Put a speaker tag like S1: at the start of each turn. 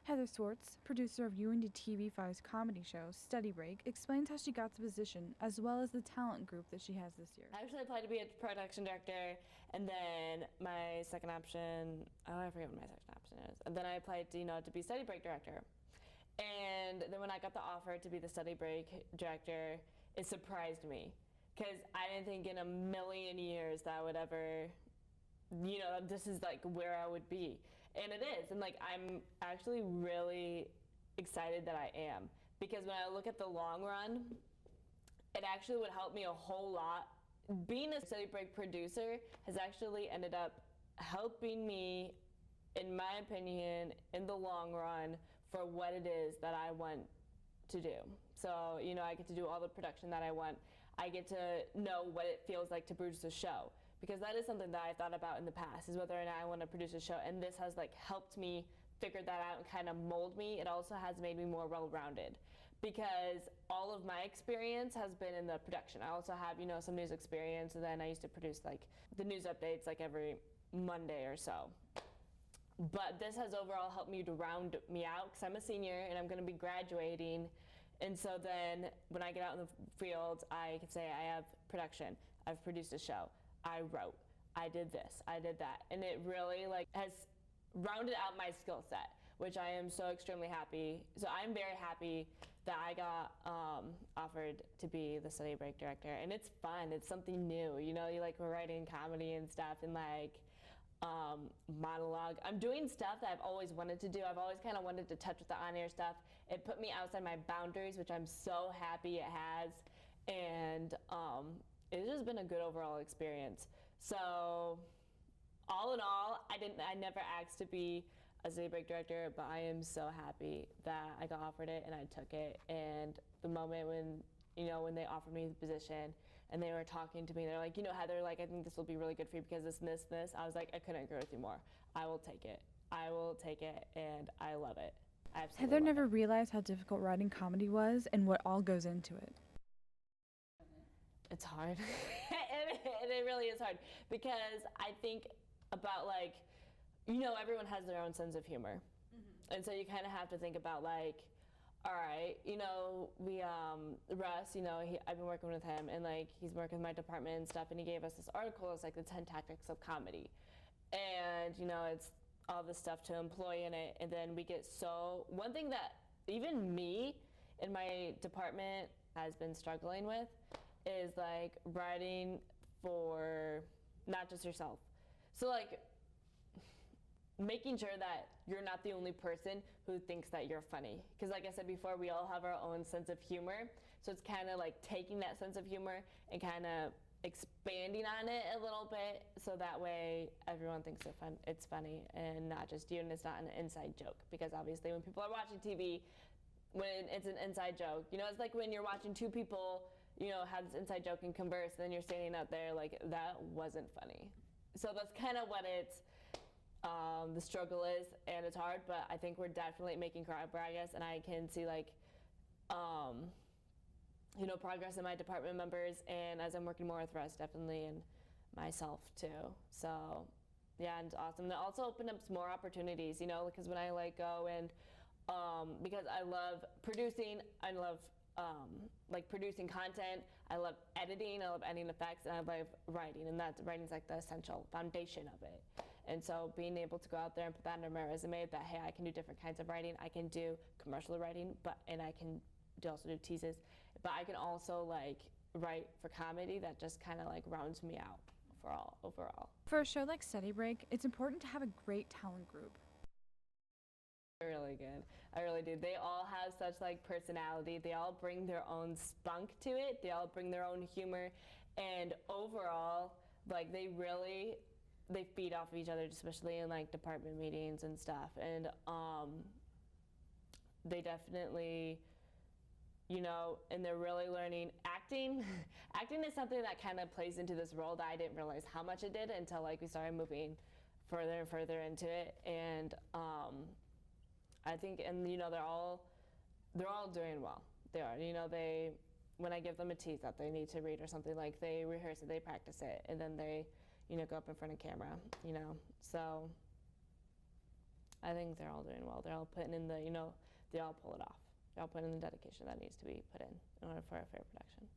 S1: Heather Swartz, producer of UIndy TV5's comedy show, Study Break, explains how she got the position, as well as the talent group that she has this year.
S2: I actually applied to be a production director, and then my second option, I forget what my second option is, and then I applied to, to be Study Break director. And then when I got the offer to be the Study Break director, it surprised me, because I didn't think in a million years that I would ever, this is like where I would be. And it is, and like I'm actually really excited that I am, because when I look at the long run, it actually would help me a whole lot. Being a Study Break producer has actually ended up helping me, in my opinion, in the long run for what it is that I want to do. So, I get to do all the production that I want. I get to know what it feels like to produce a show. Because that is something that I thought about in the past, is whether or not I want to produce a show, and this has helped me figure that out and kind of mold me. It also has made me more well-rounded, because all of my experience has been in the production. I also have, some news experience, and then I used to produce the news updates every Monday or so. But this has overall helped me to round me out, because I'm a senior and I'm going to be graduating. And so then when I get out in the field, I can say I have production, I've produced a show, I wrote, I did this, I did that. And it really has rounded out my skill set, which I am so extremely happy. So I'm very happy that I got offered to be the Study Break director. And it's fun, it's something new. We're writing comedy and stuff, and monologue. I'm doing stuff that I've always wanted to do. I've always kind of wanted to touch with the on-air stuff. It put me outside my boundaries, which I'm so happy it has. And it's just been a good overall experience. So all in all, I never asked to be a Study Break director, but I am so happy that I got offered it and I took it. And the moment when they offered me the position and they were talking to me, they're like, Heather, I think this will be really good for you because this and this and this. I was like, I couldn't agree with you more. I will take it. I will take it, and I love it. I absolutely
S1: Heather
S2: love
S1: never
S2: it.
S1: realized how difficult writing comedy was and what all goes into it.
S2: It's hard. it really is hard, because I think about everyone has their own sense of humor. Mm-hmm. And so you kind of have to think about all right, we Russ, I've been working with him, and he's working with my department and stuff, and he gave us this article. It's the 10 tactics of comedy, and it's all this stuff to employ in it. And then we get one thing that even me in my department has been struggling with is writing for not just yourself. So making sure that you're not the only person who thinks that you're funny. Because like I said before, we all have our own sense of humor. So it's kind of taking that sense of humor and kind of expanding on it a little bit, so that way everyone thinks it's funny and not just you, and it's not an inside joke. Because obviously when people are watching TV, when it's an inside joke, it's like when you're watching two people, have this inside joke and converse, and then you're standing out there that wasn't funny. So that's kind of what the struggle is, and it's hard, but I think we're definitely making progress, and I can see progress in my department members, and as I'm working more with Russ, definitely, and myself too. So yeah, and it's awesome. It also opened up some more opportunities, because when I go and because I love producing, I love producing content, I love editing effects, and I love writing, and writing's the essential foundation of it. And so being able to go out there and put that on my resume, that hey, I can do different kinds of writing, I can do commercial writing, and I can also do teases, but I can also write for comedy, that just kind of rounds me out overall.
S1: For a show like Study Break, it's important to have a great talent group.
S2: Really good. I really do. They all have such personality. They all bring their own spunk to it. They all bring their own humor, and overall, they feed off of each other, especially in department meetings and stuff. And they definitely, and they're really learning acting. Acting is something that kind of plays into this role that I didn't realize how much it did until we started moving further and further into it. And I think, and they're all doing well. They are. When I give them a tease that they need to read or something, they rehearse it, they practice it, and then they go up in front of camera, so I think they're all doing well. They're all putting in the, they all pull it off. They're all putting in the dedication that needs to be put in order for a fair production.